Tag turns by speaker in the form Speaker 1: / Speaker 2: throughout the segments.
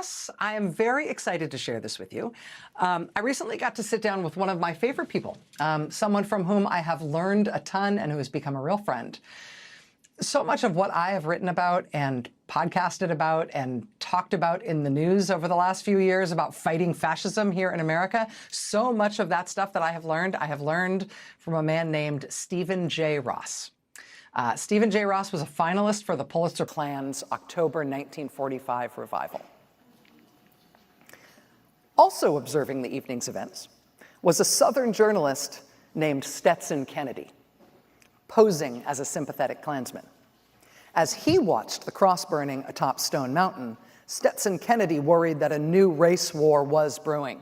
Speaker 1: Yes, I am very excited to share this with you. I recently got to sit down with one of my favorite people, someone from whom I have learned a ton and who has become a real friend. So much of what I have written about and podcasted about and talked about in the news over the last few years about fighting fascism here in America, so much of that stuff that I have learned from a man named Stephen J. Ross. Stephen J. Ross was a finalist for the Pulitzer Klan's October 1945 revival. Also observing the evening's events was a Southern journalist named Stetson Kennedy, posing as a sympathetic Klansman. As he watched the cross burning atop Stone Mountain, Stetson Kennedy worried that a new race war was brewing,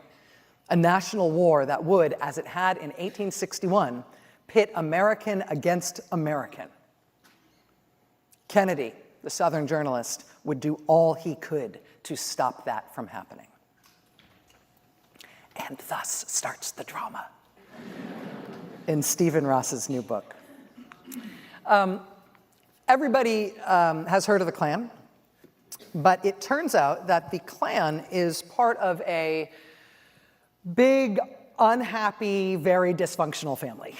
Speaker 1: a national war that would, as it had in 1861, pit American against American. Kennedy, the Southern journalist, would do all he could to stop that from happening. And thus starts the drama in Stephen Ross's new book. Everybody has heard of the Klan, but it turns out that the Klan is part of a big, unhappy, very dysfunctional family.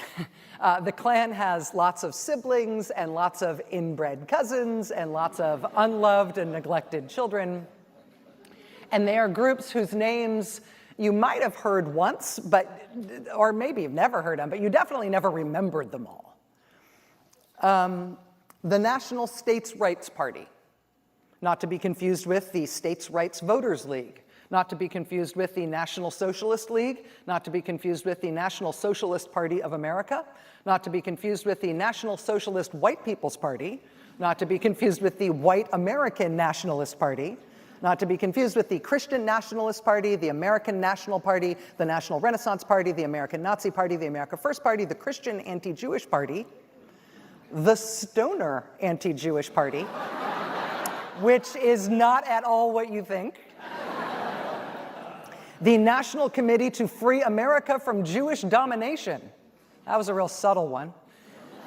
Speaker 1: The Klan has lots of siblings and lots of inbred cousins and lots of unloved and neglected children. And they are groups whose names you might have heard once, or maybe you've never heard them, but you definitely never remembered them all. The National States' Rights Party, not to be confused with the States' Rights Voters League, not to be confused with the National Socialist League, not to be confused with the National Socialist Party of America, not to be confused with the National Socialist White People's Party, not to be confused with the White American Nationalist Party, not to be confused with the Christian Nationalist Party, the American National Party, the National Renaissance Party, the American Nazi Party, the America First Party, the Christian Anti-Jewish Party, the Stoner Anti-Jewish Party, which is not at all what you think, the National Committee to Free America from Jewish Domination. That was a real subtle one.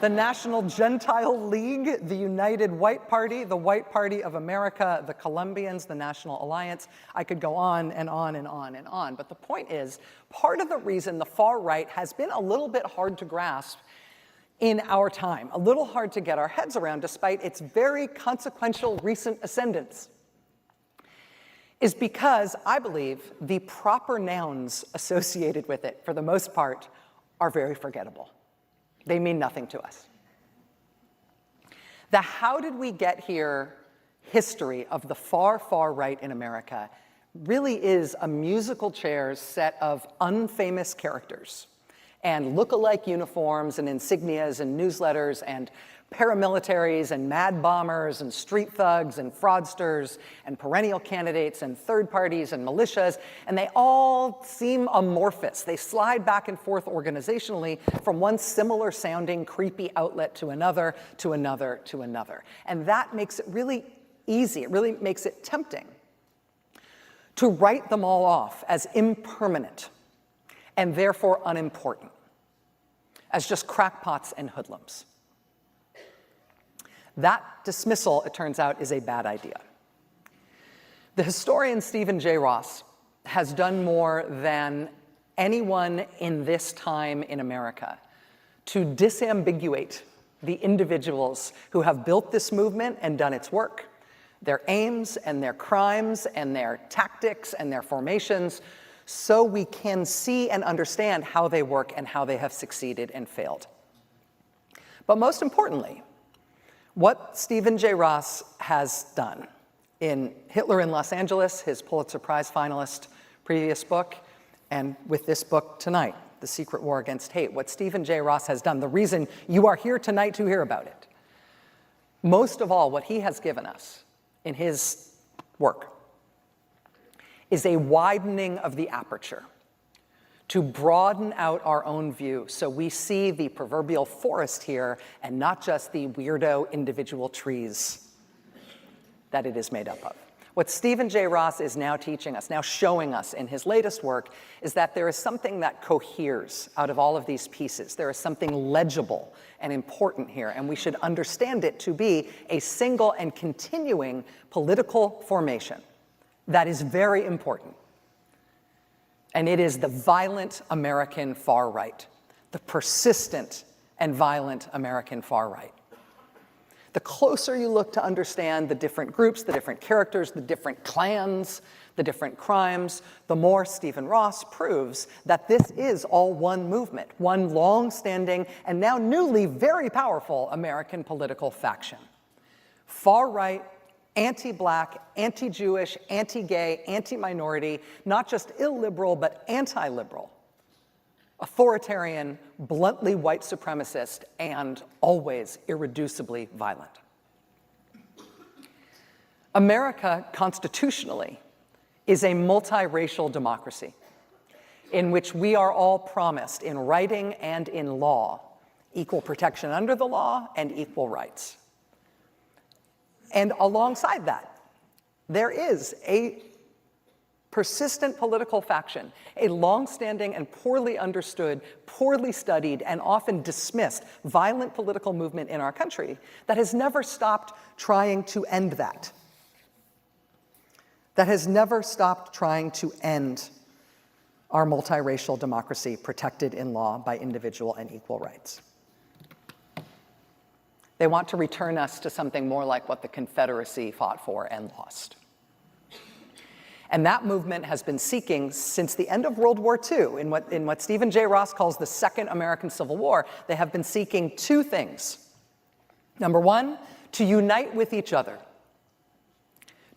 Speaker 1: The National Gentile League, the United White Party, the White Party of America, the Colombians, the National Alliance. I could go on and on and on and on. But the point is, part of the reason the far right has been a little bit hard to grasp in our time, a little hard to get our heads around despite its very consequential recent ascendance, is because I believe the proper nouns associated with it, for the most part, are very forgettable. They mean nothing to us. The how did we get here history of the far, far right in America really is a musical chairs set of unfamous characters and look-alike uniforms and insignias and newsletters and paramilitaries and mad bombers and street thugs and fraudsters and perennial candidates and third parties and militias, and they all seem amorphous. They slide back and forth organizationally from one similar sounding creepy outlet to another, to another, to another. And that makes it really easy, it really makes it tempting to write them all off as impermanent and therefore unimportant, as just crackpots and hoodlums. That dismissal, it turns out, is a bad idea. The historian Stephen J. Ross has done more than anyone in this time in America to disambiguate the individuals who have built this movement and done its work, their aims and their crimes and their tactics and their formations, so we can see and understand how they work and how they have succeeded and failed. But most importantly, what Stephen J. Ross has done in Hitler in Los Angeles, his Pulitzer Prize finalist previous book, and with this book tonight, The Secret War Against Hate, what Stephen J. Ross has done, the reason you are here tonight to hear about it, most of all, what he has given us in his work is a widening of the aperture to broaden out our own view so we see the proverbial forest here and not just the weirdo individual trees that it is made up of. What Stephen J. Ross is now teaching us, now showing us in his latest work, is that there is something that coheres out of all of these pieces. There is something legible and important here, and we should understand it to be a single and continuing political formation that is very important. And it is the violent American far right, the persistent and violent American far right. The closer you look to understand the different groups, the different characters, the different clans, the different crimes, the more Stephen Ross proves that this is all one movement, one long-standing and now newly very powerful American political faction. Far right, anti-black, anti-Jewish, anti-gay, anti-minority, not just illiberal, but anti-liberal, authoritarian, bluntly white supremacist, and always irreducibly violent. America, constitutionally, is a multiracial democracy in which we are all promised, in writing and in law, equal protection under the law and equal rights. And alongside that, there is a persistent political faction, a long-standing and poorly understood, poorly studied, and often dismissed violent political movement in our country that has never stopped trying to end that. That has never stopped trying to end our multiracial democracy protected in law by individual and equal rights. They want to return us to something more like what the Confederacy fought for and lost. And that movement has been seeking since the end of World War II, in what Stephen J. Ross calls the Second American Civil War. They have been seeking two things. Number one, to unite with each other,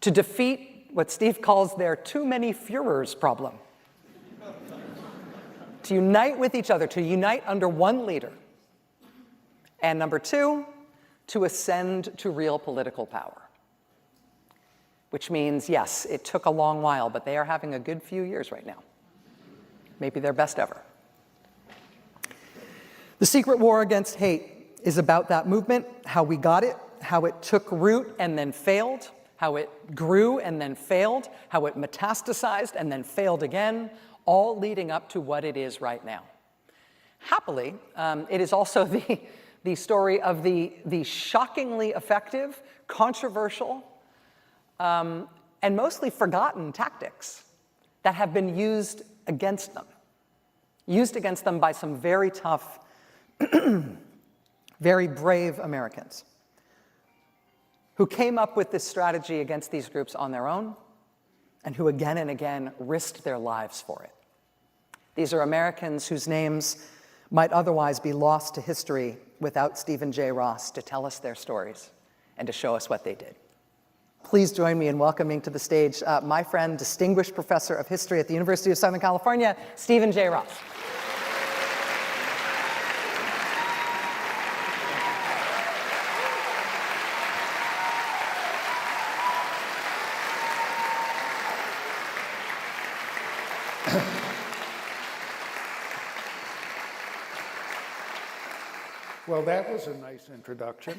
Speaker 1: to defeat what Steve calls their too many Führers problem. To unite with each other, to unite under one leader. And number two, to ascend to real political power. Which means, yes, it took a long while, but they are having a good few years right now. Maybe their best ever. The Secret War Against Hate is about that movement, how we got it, how it took root and then failed, how it grew and then failed, how it metastasized and then failed again, all leading up to what it is right now. Happily, it is also the story of the shockingly effective, controversial, and mostly forgotten tactics that have been used against them by some very tough, very brave Americans who came up with this strategy against these groups on their own and who again and again risked their lives for it. These are Americans whose names might otherwise be lost to history without Stephen J. Ross to tell us their stories and to show us what they did. Please join me in welcoming to the stage my friend, distinguished professor of history at the University of Southern California, Stephen J. Ross.
Speaker 2: Well, that was a nice introduction.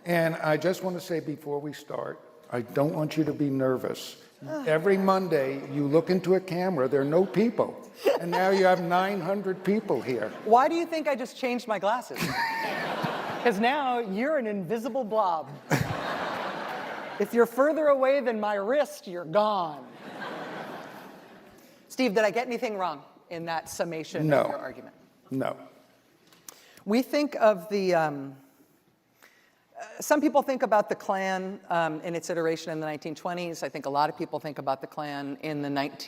Speaker 2: And I just want to say before we start, I don't want you to be nervous. Every Monday, you look into a camera, there are no people. And now you have 900 people here.
Speaker 1: Why do you think I just changed my glasses? Because now you're an invisible blob. If you're further away than my wrist, you're gone. Steve, did I get anything wrong in that summation of your argument?
Speaker 2: No.
Speaker 1: We think of the, some people think about the Klan in its iteration in the 1920s. I think a lot of people think about the Klan in the late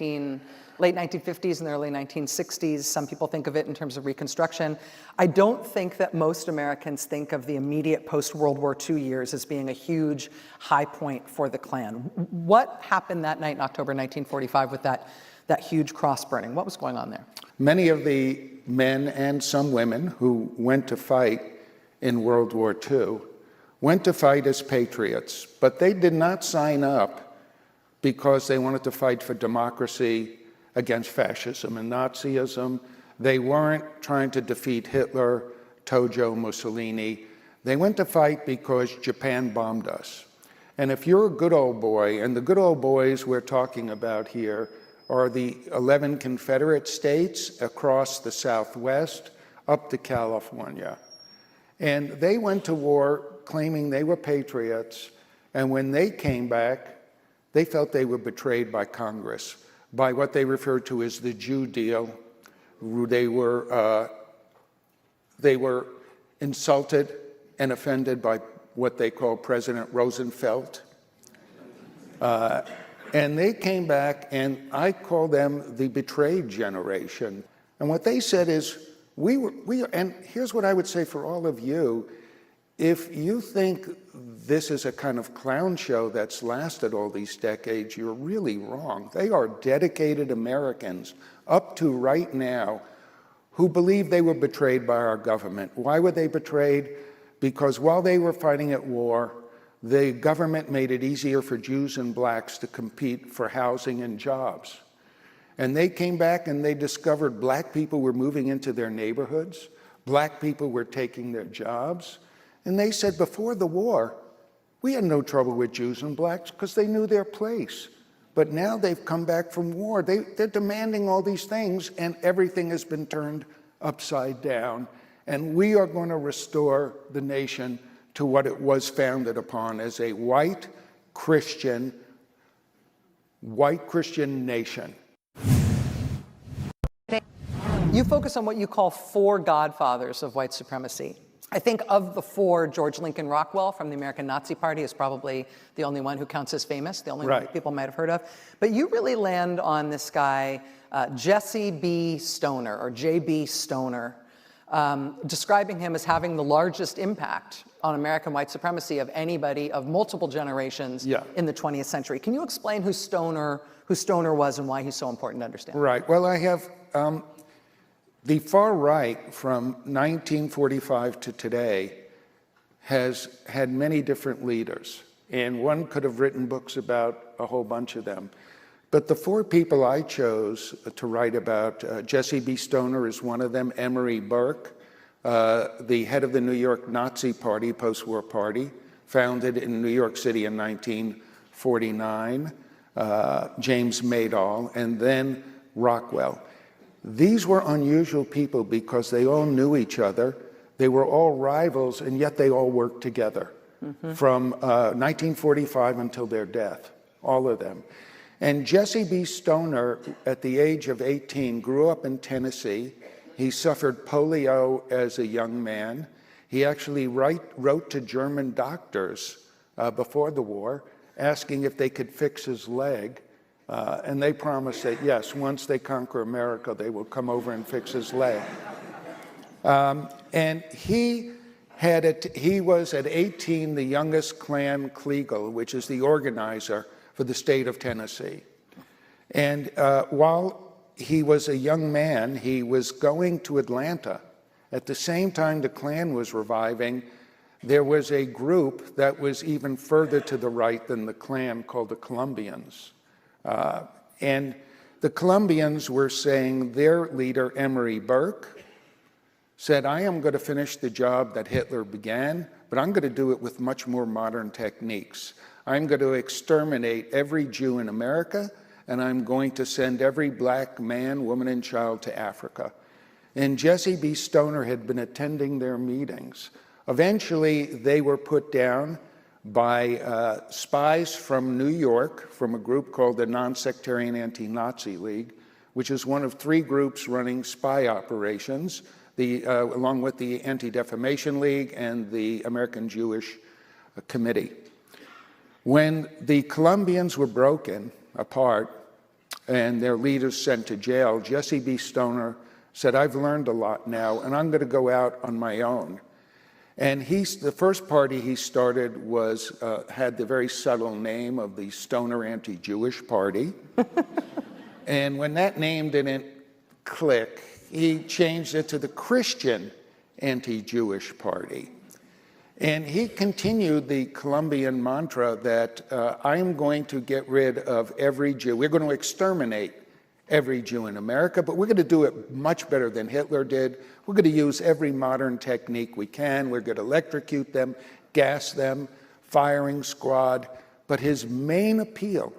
Speaker 1: 1950s and the early 1960s. Some people think of it in terms of Reconstruction. I don't think that most Americans think of the immediate post-World War II years as being a huge high point for the Klan. What happened that night in October 1945 with that huge cross burning? What was going on there?
Speaker 2: Many of the men and some women who went to fight in World War II went to fight as patriots, but they did not sign up because they wanted to fight for democracy against fascism and Nazism. They weren't trying to defeat Hitler, Tojo, Mussolini. They went to fight because Japan bombed us. And if you're a good old boy, and the good old boys we're talking about here are the 11 Confederate states across the Southwest up to California. And they went to war claiming they were patriots, and when they came back, they felt they were betrayed by Congress, by what they referred to as the Jew deal. They were insulted and offended by what they call President Roosevelt. And they came back, and I call them the betrayed generation. And what they said is, and here's what I would say for all of you, if you think this is a kind of clown show that's lasted all these decades, you're really wrong. They are dedicated Americans, up to right now, who believe they were betrayed by our government. Why were they betrayed? Because while they were fighting at war, the government made it easier for Jews and blacks to compete for housing and jobs. And they came back and they discovered black people were moving into their neighborhoods, black people were taking their jobs. And they said before the war, we had no trouble with Jews and blacks because they knew their place. But now they've come back from war. They're demanding all these things, and everything has been turned upside down. And we are going to restore the nation to what it was founded upon as a white Christian nation.
Speaker 1: You focus on what you call four godfathers of white supremacy. I think of the four, George Lincoln Rockwell from the American Nazi Party is probably the only one who counts as famous, the only one that people might have heard of. But you really land on this guy, Jesse B. Stoner, or J.B. Stoner, describing him as having the largest impact on American white supremacy of anybody of multiple generations in the 20th century. Can you explain who Stoner was and why he's so important to understand?
Speaker 2: Right. Well, I have the far right from 1945 to today has had many different leaders, and one could have written books about a whole bunch of them. But the four people I chose to write about, Jesse B. Stoner is one of them, Emory Burke, the head of the New York Nazi Party, post-war party, founded in New York City in 1949, James Maddow, and then Rockwell. These were unusual people because they all knew each other. They were all rivals, and yet they all worked together from 1945 until their death, all of them. And Jesse B. Stoner, at the age of 18, grew up in Tennessee. He suffered polio as a young man. He actually wrote to German doctors before the war, asking if they could fix his leg. And they promised that, yes, once they conquer America, they will come over and fix his leg. And he was, at 18, the youngest Clan Kliegel, which is the organizer for the state of Tennessee. And while he was a young man, he was going to Atlanta. At the same time the Klan was reviving, there was a group that was even further to the right than the Klan called the Columbians. And the Columbians were saying their leader, Emory Burke, said, I am going to finish the job that Hitler began, but I'm going to do it with much more modern techniques. I'm going to exterminate every Jew in America, and I'm going to send every black man, woman, and child to Africa. And Jesse B. Stoner had been attending their meetings. Eventually, they were put down by spies from New York, from a group called the Non-Sectarian Anti-Nazi League, which is one of three groups running spy operations, along with the Anti-Defamation League and the American Jewish Committee. When the Columbians were broken apart and their leaders sent to jail, Jesse B. Stoner said, I've learned a lot now, and I'm going to go out on my own. And the first party he started had the very subtle name of the Stoner Anti-Jewish Party. And when that name didn't click, he changed it to the Christian Anti-Jewish Party. And he continued the Columbian mantra that I'm going to get rid of every Jew. We're going to exterminate every Jew in America, but we're going to do it much better than Hitler did. We're going to use every modern technique we can. We're going to electrocute them, gas them, firing squad. But his main appeal,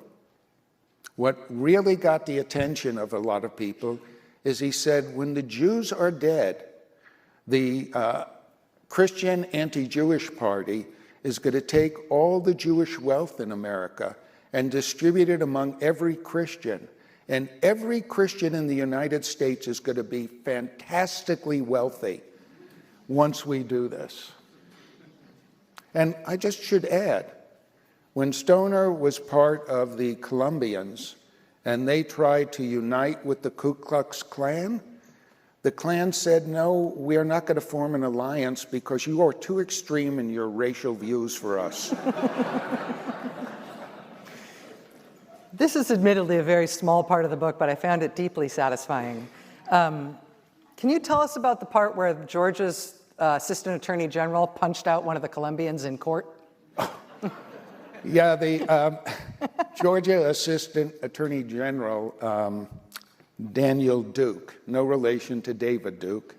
Speaker 2: what really got the attention of a lot of people, is he said, when the Jews are dead, the Christian Anti-Jewish Party is going to take all the Jewish wealth in America and distribute it among every Christian. And every Christian in the United States is going to be fantastically wealthy once we do this. And I just should add, when Stoner was part of the Colombians and they tried to unite with the Ku Klux Klan, the Klan said, no, we are not going to form an alliance because you are too extreme in your racial views for us.
Speaker 1: This is admittedly a very small part of the book, but I found it deeply satisfying. Can you tell us about the part where Georgia's Assistant Attorney General punched out one of the Colombians in court?
Speaker 2: Yeah, the Georgia Assistant Attorney General, Daniel Duke, no relation to David Duke,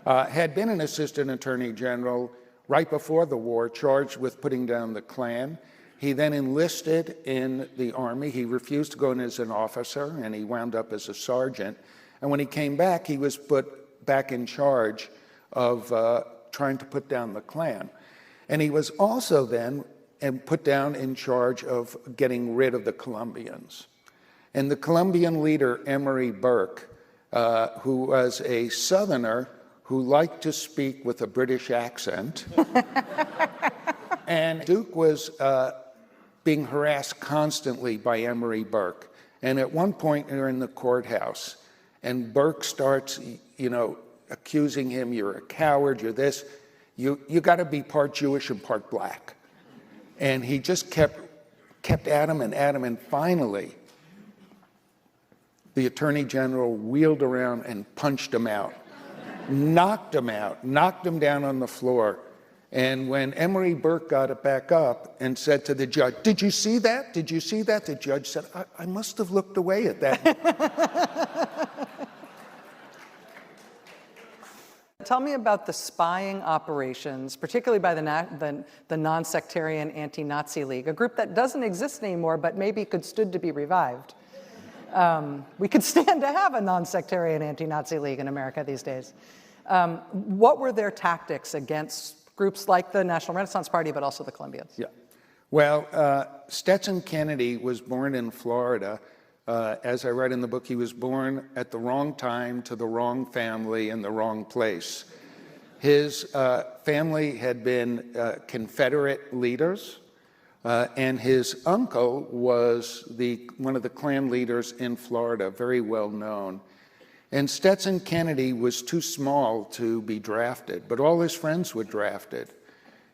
Speaker 2: had been an Assistant Attorney General right before the war, charged with putting down the Klan. He then enlisted in the Army. He refused to go in as an officer, and he wound up as a sergeant. And when he came back, he was put back in charge of trying to put down the Klan. And he was also then put down in charge of getting rid of the Colombians. And the Colombian leader, Emory Burke, who was a Southerner who liked to speak with a British accent, and Duke was being harassed constantly by Emory Burke. And at one point, they're in the courthouse, and Burke starts, accusing him, you're a coward, you're this. You got to be part Jewish and part black. And he just kept at him, and finally, the Attorney General wheeled around and punched him out, knocked him down on the floor. And when Emory Burke got it back up and said to the judge, did you see that? Did you see that? The judge said, I must have looked away at that.
Speaker 1: Tell me about the spying operations, particularly by the non-sectarian Anti-Nazi League, a group that doesn't exist anymore, but maybe could stood to be revived. We could stand to have a non-sectarian Anti-Nazi League in America these days. What were their tactics against groups like the National Renaissance Party, but also the Colombians?
Speaker 2: Yeah. Well, Stetson Kennedy was born in Florida. As I write in the book, he was born at the wrong time to the wrong family in the wrong place. His family had been Confederate leaders, and his uncle was one of the Klan leaders in Florida, very well known. And Stetson Kennedy was too small to be drafted, but all his friends were drafted.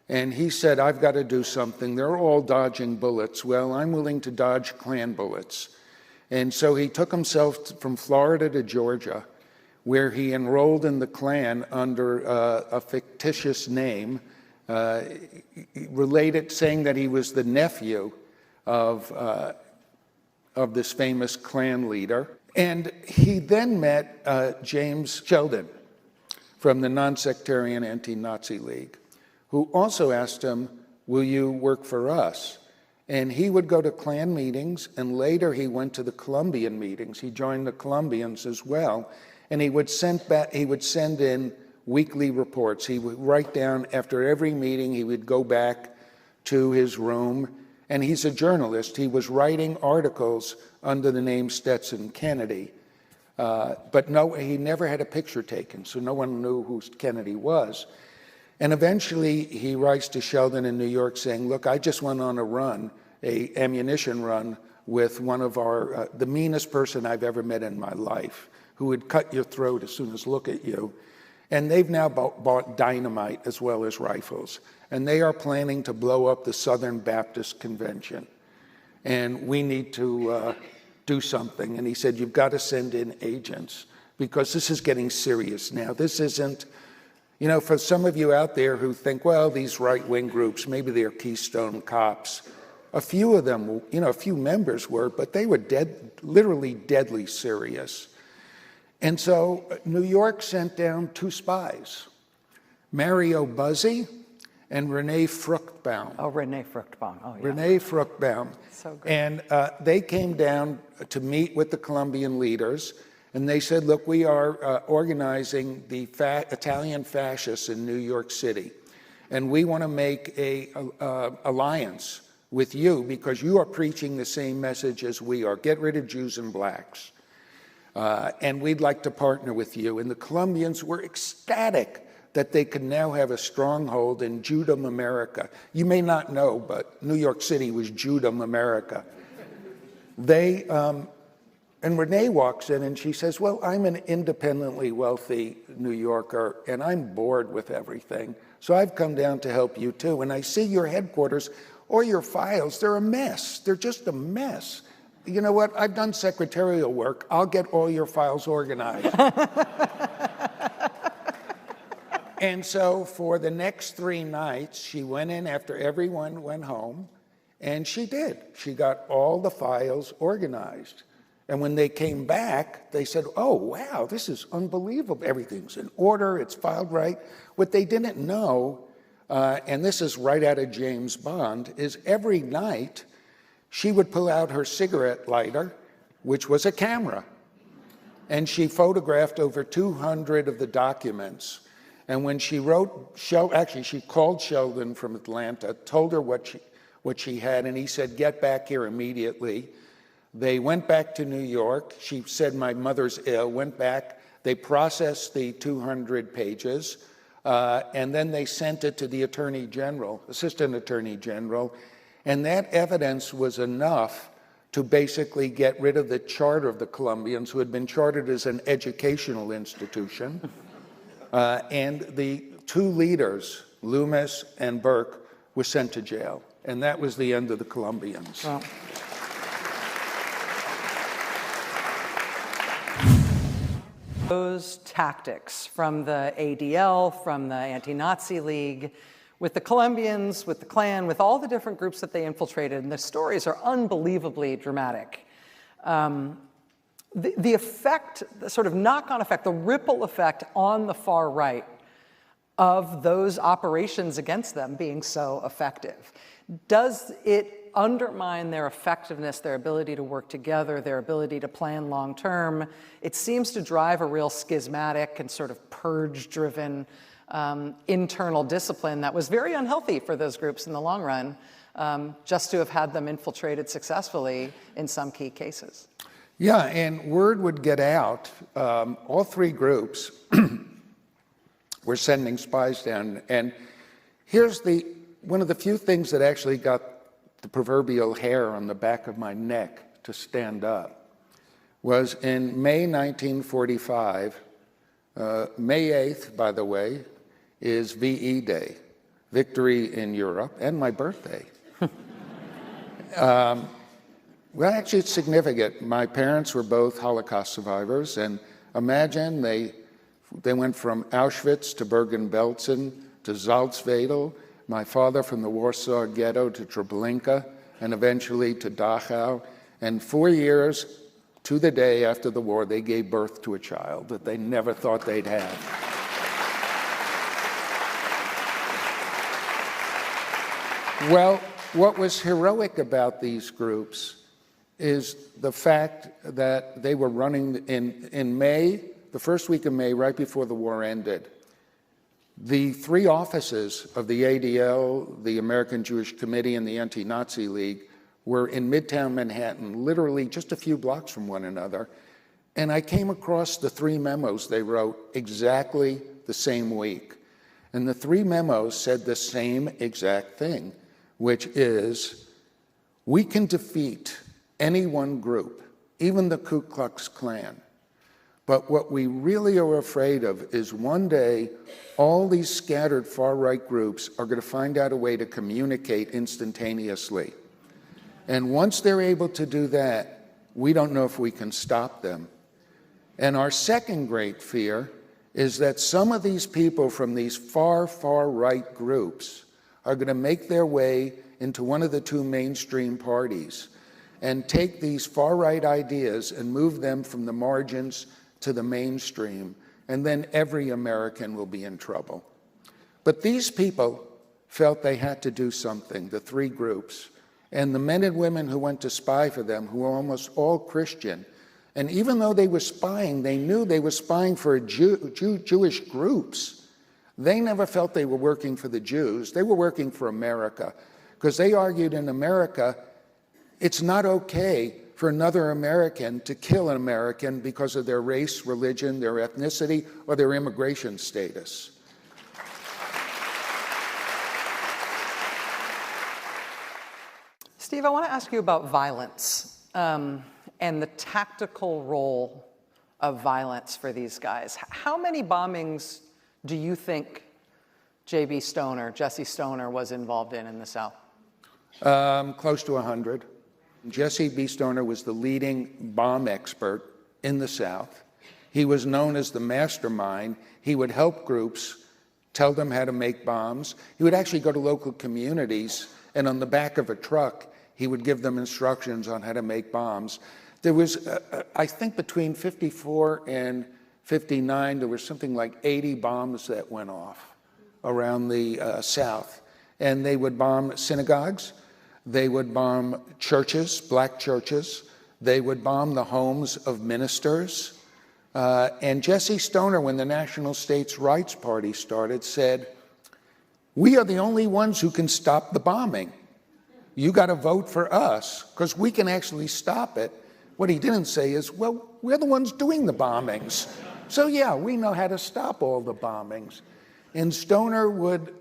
Speaker 2: And he said, I've got to do something. They're all dodging bullets. Well, I'm willing to dodge Klan bullets. And so he took himself from Florida to Georgia, where he enrolled in the Klan under a fictitious name, saying that he was the nephew of this famous Klan leader. And he then met James Sheldon from the Non-Sectarian Anti-Nazi League, who also asked him, will you work for us? And he would go to Klan meetings, and later he went to the Colombian meetings. He joined the Colombians as well, and he would send in weekly reports. He would write down, after every meeting, he would go back to his room, and he's a journalist. He was writing articles under the name Stetson Kennedy, but no, he never had a picture taken, so no one knew who Kennedy was. And eventually he writes to Sheldon in New York saying, look, I just went on a run, an ammunition run, with one of the meanest person I've ever met in my life, who would cut your throat as soon as look at you. And they've now bought dynamite as well as rifles. And they are planning to blow up the Southern Baptist Convention. And we need to do something. And he said, you've got to send in agents, because this is getting serious now. This isn't, for some of you out there who think, well, these right-wing groups, maybe they're Keystone Cops. A few of them, a few members were, but they were literally deadly serious. And so New York sent down 2 spies, Mario Buzzi and Renee Fruchtbaum.
Speaker 1: Oh, Renee Fruchtbaum. Oh, yeah.
Speaker 2: Renee Fruchtbaum.
Speaker 1: So great.
Speaker 2: And they came down to meet with the Colombian leaders, and they said, look, we are organizing the Italian fascists in New York City, and we want to make an alliance with you because you are preaching the same message as we are. Get rid of Jews and blacks. And we'd like to partner with you. And the Colombians were ecstatic that they could now have a stronghold in Judum, America. You may not know, but New York City was Judum, America. And Renee walks in and she says, well, I'm an independently wealthy New Yorker and I'm bored with everything. So I've come down to help you too. And I see your headquarters or your files, they're a mess. They're just a mess. You know what? I've done secretarial work. I'll get all your files organized. And so for the next 3 nights, she went in after everyone went home, and she did. She got all the files organized. And when they came back, they said, oh, wow, this is unbelievable. Everything's in order, it's filed right. What they didn't know, and this is right out of James Bond, is every night she would pull out her cigarette lighter, which was a camera. And she photographed over 200 of the documents. And when she wrote, she called Sheldon from Atlanta, told her what she had, and he said, get back here immediately. They went back to New York. She said, my mother's ill, went back. They processed the 200 pages, and then they sent it to the Attorney General, Assistant Attorney General, and that evidence was enough to basically get rid of the charter of the Colombians, who had been chartered as an educational institution. And the 2 leaders, Loomis and Burke, were sent to jail. And that was the end of the Colombians.
Speaker 1: Wow. Those tactics from the ADL, from the Anti-Nazi League, with the Colombians, with the Klan, with all the different groups that they infiltrated, and the stories are unbelievably dramatic. The effect, the sort of knock-on effect, the ripple effect on the far right of those operations against them being so effective, does it undermine their effectiveness, their ability to work together, their ability to plan long-term? It seems to drive a real schismatic and sort of purge-driven internal discipline that was very unhealthy for those groups in the long run, just to have had them infiltrated successfully in some key cases.
Speaker 2: Yeah, and word would get out. All 3 groups were sending spies down. And here's one of the few things that actually got the proverbial hair on the back of my neck to stand up was in May 1945, May 8th, by the way, is VE Day, Victory in Europe, and my birthday. Well, actually, it's significant. My parents were both Holocaust survivors, and imagine they went from Auschwitz to Bergen-Belsen to Salzwedel, my father from the Warsaw Ghetto to Treblinka, and eventually to Dachau. And 4 years to the day after the war, they gave birth to a child that they never thought they'd have. Well, what was heroic about these groups is the fact that they were running in May, the first week of May, right before the war ended. The 3 offices of the ADL, the American Jewish Committee, and the Anti-Nazi League were in Midtown Manhattan, literally just a few blocks from one another. And I came across the 3 memos they wrote exactly the same week. And the 3 memos said the same exact thing, which is, we can defeat any one group, even the Ku Klux Klan. But what we really are afraid of is one day, all these scattered far-right groups are going to find out a way to communicate instantaneously. And once they're able to do that, we don't know if we can stop them. And our second great fear is that some of these people from these far-right groups are going to make their way into one of the 2 mainstream parties and take these far-right ideas and move them from the margins to the mainstream, and then every American will be in trouble. But these people felt they had to do something, the 3 groups, and the men and women who went to spy for them, who were almost all Christian, and even though they were spying, they knew they were spying for Jewish groups. They never felt they were working for the Jews. They were working for America, because they argued in America, it's not okay for another American to kill an American because of their race, religion, their ethnicity, or their immigration status.
Speaker 1: Steve, I want to ask you about violence and the tactical role of violence for these guys. How many bombings do you think Jesse Stoner was involved in the South?
Speaker 2: Close to 100. Jesse B. Stoner was the leading bomb expert in the South. He was known as the mastermind. He would help groups, tell them how to make bombs. He would actually go to local communities, and on the back of a truck, he would give them instructions on how to make bombs. There was, I think between 54 and 59, there was something like 80 bombs that went off around the South. And they would bomb synagogues. They would bomb churches, black churches. They would bomb the homes of ministers. And Jesse Stoner, when the National States Rights Party started, said, "We are the only ones who can stop the bombing. You got to vote for us, because we can actually stop it." What he didn't say is, well, we're the ones doing the bombings. So yeah, we know how to stop all the bombings. And Stoner would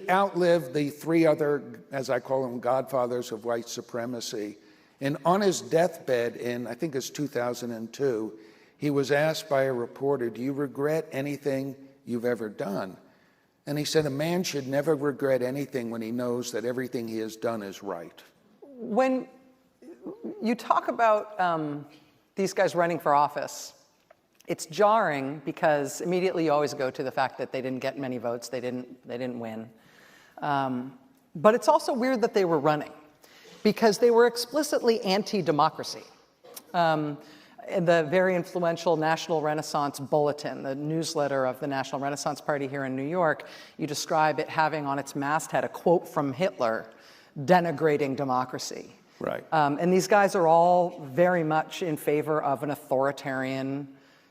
Speaker 2: outlive the three other, as I call them, godfathers of white supremacy. And on his deathbed in, I think it's 2002, he was asked by a reporter, "Do you regret anything you've ever done?" And he said, "A man should never regret anything when he knows that everything he has done is right."
Speaker 1: When you talk about these guys running for office, it's jarring because immediately you always go to the fact that they didn't get many votes, they didn't win. But it's also weird that they were running because they were explicitly anti-democracy. In the very influential National Renaissance Bulletin, the newsletter of the National Renaissance Party here in New York, you describe it having on its masthead a quote from Hitler denigrating democracy.
Speaker 2: Right.
Speaker 1: And these guys are all very much in favor of an authoritarian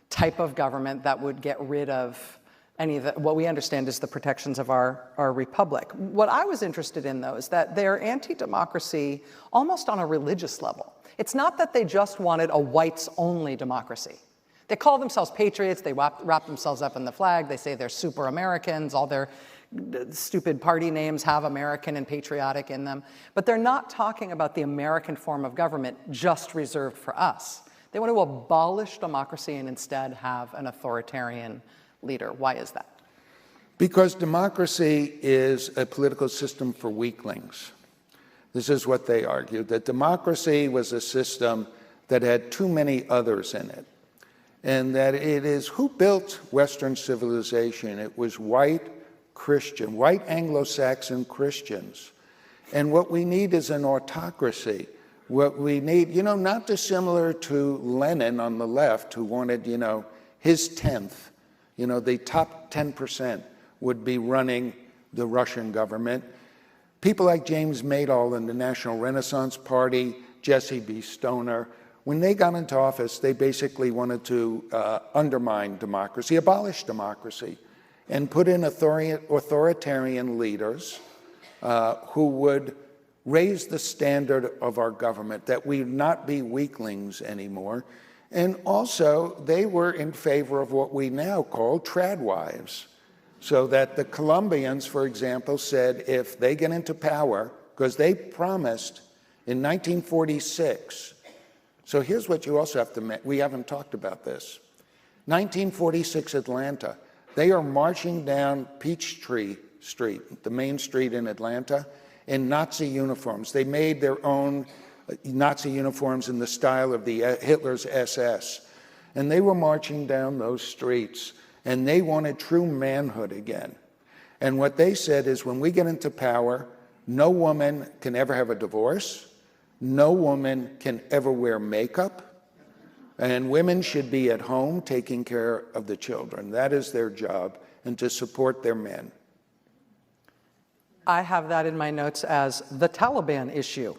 Speaker 1: type of government that would get rid of any of what we understand is the protections of our republic. What I was interested in, though, is that they're anti-democracy almost on a religious level. It's not that they just wanted a whites-only democracy. They call themselves patriots, they wrap themselves up in the flag, they say they're super Americans, all their stupid party names have American and patriotic in them. But they're not talking about the American form of government just reserved for us. They want to abolish democracy and instead have an authoritarian leader. Why is that?
Speaker 2: Because democracy is a political system for weaklings. This is what they argued, that democracy was a system that had too many others in it. And that it is who built Western civilization? It was white Christian, white Anglo-Saxon Christians. And what we need is an autocracy. What we need, not dissimilar to Lenin on the left, who wanted, his 10th, the top 10% would be running the Russian government. People like James Madowell in the National Renaissance Party, Jesse B. Stoner, when they got into office, they basically wanted to undermine democracy, abolish democracy, and put in authoritarian leaders who would raise the standard of our government, that we not be weaklings anymore. And also, they were in favor of what we now call tradwives. So that the Colombians, for example, said if they get into power, because they promised in 1946, so here's what you also have to, we haven't talked about this. 1946 Atlanta, they are marching down Peachtree Street, the main street in Atlanta, in Nazi uniforms. They made their own Nazi uniforms in the style of the Hitler's SS. And they were marching down those streets, and they wanted true manhood again. And what they said is, when we get into power, no woman can ever have a divorce, no woman can ever wear makeup, and women should be at home taking care of the children. That is their job, and to support their men.
Speaker 1: I have that in my notes as the Taliban issue.